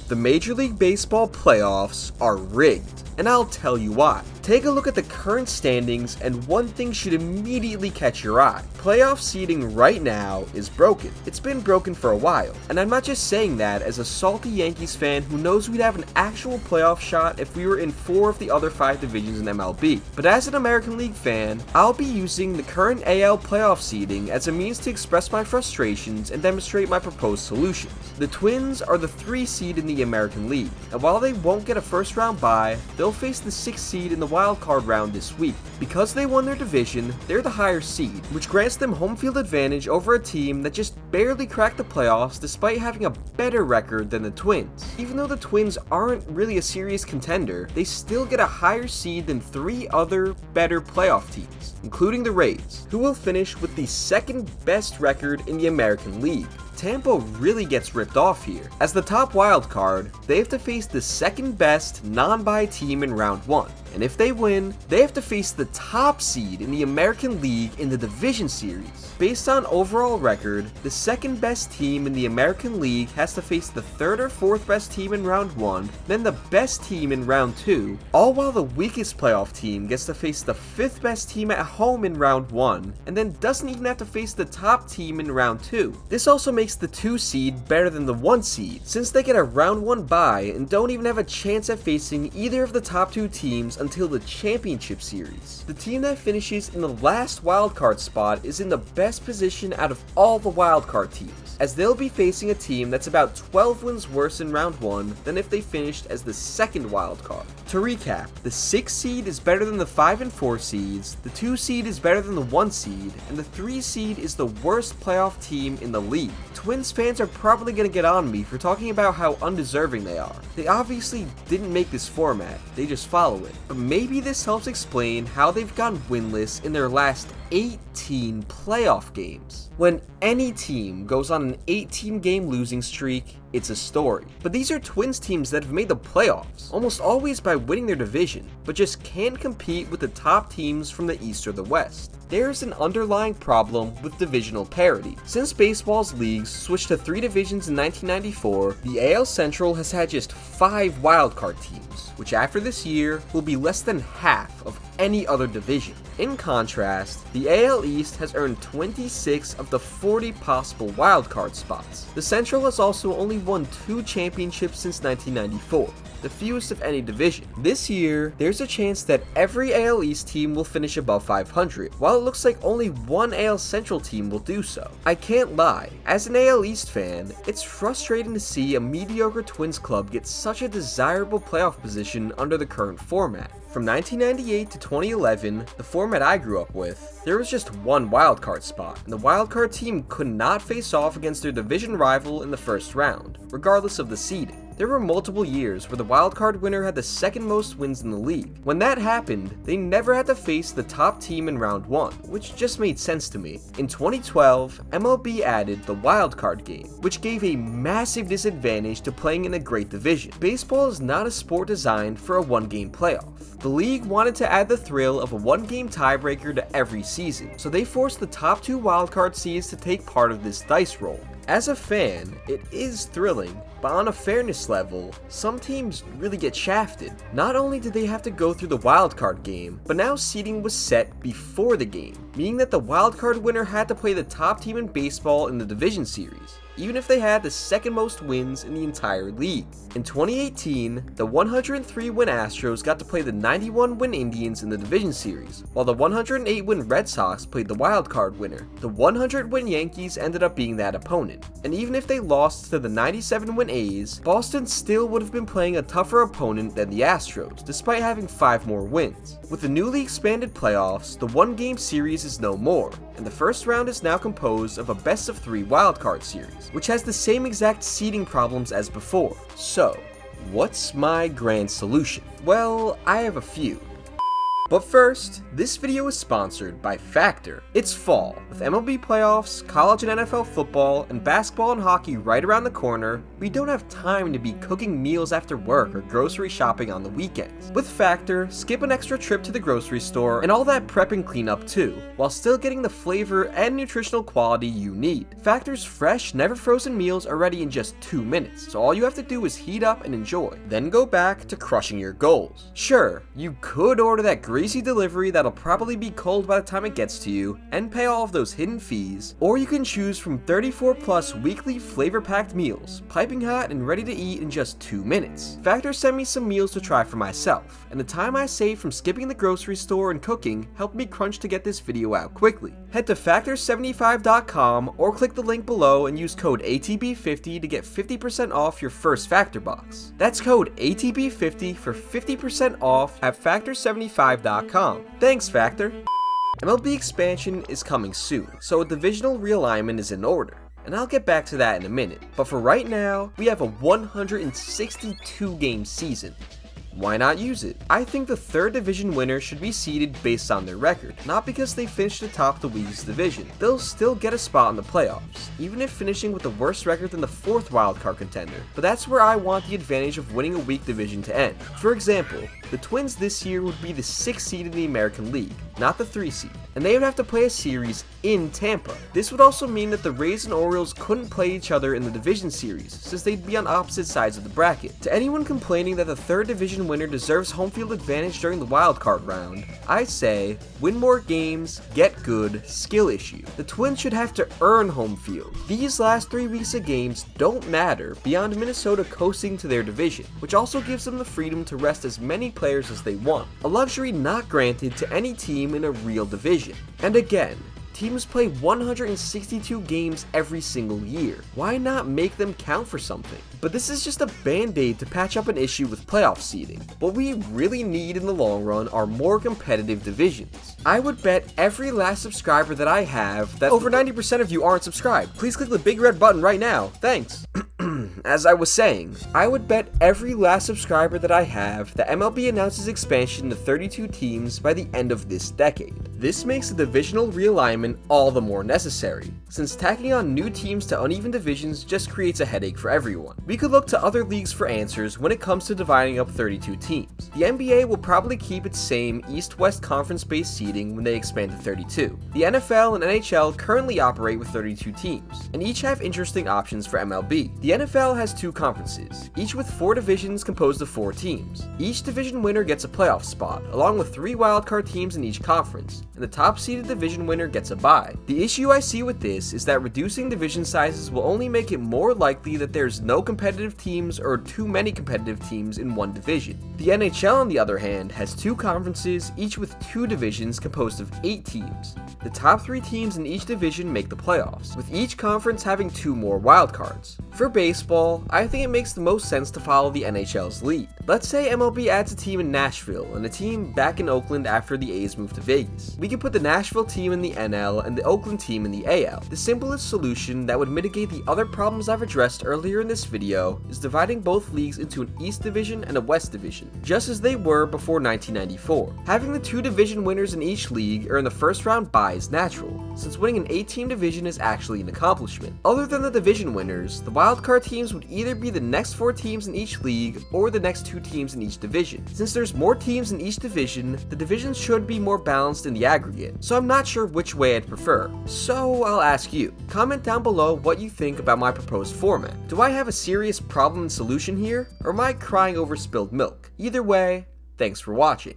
The Major League Baseball playoffs are rigged, and I'll tell you why. Take a look at the current standings, and one thing should immediately catch your eye. Playoff seeding right now is broken. It's been broken for a while, and I'm not just saying that as a salty Yankees fan who knows we'd have an actual playoff shot if we were in 4 of the other 5 divisions in MLB. But as an American League fan, I'll be using the current AL playoff seeding as a means to express my frustrations and demonstrate my proposed solutions. The Twins are the 3 seed in the American League, and while they won't get a first round bye, they'll face the 6th seed in the wild card round this week. Because they won their division, they're the higher seed, which grants them home field advantage over a team that just barely cracked the playoffs despite having a better record than the Twins. Even though the Twins aren't really a serious contender, they still get a higher seed than 3 other better playoff teams, including the Rays, who will finish with the 2nd best record in the American League. Tampa really gets ripped off here. As the top wild card, they have to face the 2nd best non-bye team in round 1. And if they win, they have to face the top seed in the American League in the division series. Based on overall record, the 2nd best team in the American League has to face the 3rd or 4th best team in round 1, then the best team in round 2, all while the weakest playoff team gets to face the 5th best team at home in round 1, and then doesn't even have to face the top team in round 2. This also makes the 2 seed better than the 1 seed, since they get a round 1 bye and don't even have a chance at facing either of the top 2 teams until the championship series. The team that finishes in the last wildcard spot is in the best position out of all the wildcard teams, as they'll be facing a team that's about 12 wins worse in round 1 than if they finished as the 2nd wildcard. To recap, the 6th seed is better than the 5 and 4 seeds, the 2 seed is better than the 1 seed, and the 3 seed is the worst playoff team in the league. Twins fans are probably going to get on me for talking about how undeserving they are. They obviously didn't make this format, they just follow it. But maybe this helps explain how they've gone winless in their last 18 playoff games. When any team goes on an 18 game losing streak, it's a story. But these are Twins teams that have made the playoffs, almost always by winning their division, but just can't compete with the top teams from the East or the West. There's an underlying problem with divisional parity. Since baseball's leagues switched to 3 divisions in 1994, the AL Central has had just 5 wildcard teams, which after this year will be less than half of any other division. In contrast, the AL East has earned 26 of the 40 possible wildcard spots. The Central has also only won 2 championships since 1994. The fewest of any division. This year, there's a chance that every AL East team will finish above 500, while it looks like only 1 AL Central team will do so. I can't lie, as an AL East fan, it's frustrating to see a mediocre Twins club get such a desirable playoff position under the current format. From 1998 to 2011, the format I grew up with, there was just 1 wildcard spot, and the wildcard team could not face off against their division rival in the first round, regardless of the seeding. There were multiple years where the wildcard winner had the 2nd most wins in the league. When that happened, they never had to face the top team in round 1, which just made sense to me. In 2012, MLB added the wildcard game, which gave a massive disadvantage to playing in a great division. Baseball is not a sport designed for a 1-game playoff. The league wanted to add the thrill of a 1-game tiebreaker to every season, so they forced the top 2 wildcard seeds to take part of this dice roll. As a fan, it is thrilling, but on a fairness level, some teams really get shafted. Not only did they have to go through the wildcard game, but now seeding was set before the game, meaning that the wildcard winner had to play the top team in baseball in the division series, even if they had the 2nd most wins in the entire league. In 2018, the 103-win Astros got to play the 91-win Indians in the division series, while the 108-win Red Sox played the wildcard winner. The 100-win Yankees ended up being that opponent, and even if they lost to the 97-win A's, Boston still would have been playing a tougher opponent than the Astros, despite having 5 more wins. With the newly expanded playoffs, the 1-game series is no more, and the first round is now composed of a best-of-3 wildcard series, which has the same exact seeding problems as before. So, what's my grand solution? Well, I have a few. But first, this video is sponsored by Factor. It's fall. With MLB Playoffs, college and NFL football, and basketball and hockey right around the corner, we don't have time to be cooking meals after work or grocery shopping on the weekends. With Factor, skip an extra trip to the grocery store and all that prep and cleanup too, while still getting the flavor and nutritional quality you need. Factor's fresh, never frozen meals are ready in just 2 minutes, so all you have to do is heat up and enjoy. Then go back to crushing your goals. Sure, you could order that greasy delivery that'll probably be cold by the time it gets to you and pay all of those hidden fees, or you can choose from 34 plus weekly flavor-packed meals, piping hot and ready to eat in just 2 minutes. Factor sent me some meals to try for myself, and the time I saved from skipping the grocery store and cooking helped me crunch to get this video out quickly. Head to factor75.com or click the link below and use code ATB50 to get 50% off your first Factor box. That's code ATB50 for 50% off at factor75.com. Thanks, Factor. MLB expansion is coming soon, so a divisional realignment is in order, and I'll get back to that in a minute. But for right now, we have a 162 game season. Why not use it? I think the third division winner should be seeded based on their record, not because they finished atop the league's division. They'll still get a spot in the playoffs, even if finishing with a worse record than the fourth wildcard contender. But that's where I want the advantage of winning a weak division to end. For example, the Twins this year would be the 6th seed in the American League, not the 3 seed, and they would have to play a series in Tampa. This would also mean that the Rays and Orioles couldn't play each other in the division series, since they'd be on opposite sides of the bracket. To anyone complaining that the third division winner deserves home field advantage during the wildcard round, I say, win more games, get good, skill issue. The Twins should have to earn home field. These last 3 weeks of games don't matter beyond Minnesota coasting to their division, which also gives them the freedom to rest as many players as they want, a luxury not granted to any team in a real division. And again, teams play 162 games every single year. Why not make them count for something? But this is just a band-aid to patch up an issue with playoff seeding. What we really need in the long run are more competitive divisions. I would bet every last subscriber that I have that over 90% of you aren't subscribed. Please click the big red button right now. Thanks. As I was saying, I would bet every last subscriber that I have that MLB announces expansion to 32 teams by the end of this decade. This makes the divisional realignment all the more necessary, since tacking on new teams to uneven divisions just creates a headache for everyone. We could look to other leagues for answers when it comes to dividing up 32 teams. The NBA will probably keep its same East-West conference-based seeding when they expand to 32. The NFL and NHL currently operate with 32 teams, and each have interesting options for MLB. The NFL has 2 conferences, each with 4 divisions composed of 4 teams. Each division winner gets a playoff spot, along with 3 wildcard teams in each conference, and the top-seeded division winner gets a bye. The issue I see with this is that reducing division sizes will only make it more likely that there's no competitive teams or too many competitive teams in one division. The NHL, on the other hand, has 2 conferences, each with 2 divisions composed of 8 teams. The top 3 teams in each division make the playoffs, with each conference having 2 more wildcards. For baseball, I think it makes the most sense to follow the NHL's lead. Let's say MLB adds a team in Nashville and a team back in Oakland after the A's move to Vegas. We can put the Nashville team in the NL and the Oakland team in the AL. The simplest solution that would mitigate the other problems I've addressed earlier in this video is dividing both leagues into an East Division and a West Division, just as they were before 1994. Having the 2 division winners in each league earn the first round bye is natural, since winning an 8-team division is actually an accomplishment. Other than the division winners, the wildcard teams would either be the next 4 teams in each league or the next 2 teams in each division. Since there's more teams in each division, the divisions should be more balanced in the aggregate, so I'm not sure which way I'd prefer. So I'll ask you. Comment down below what you think about my proposed format. Do I have a serious problem and solution here, or am I crying over spilled milk? Either way, thanks for watching.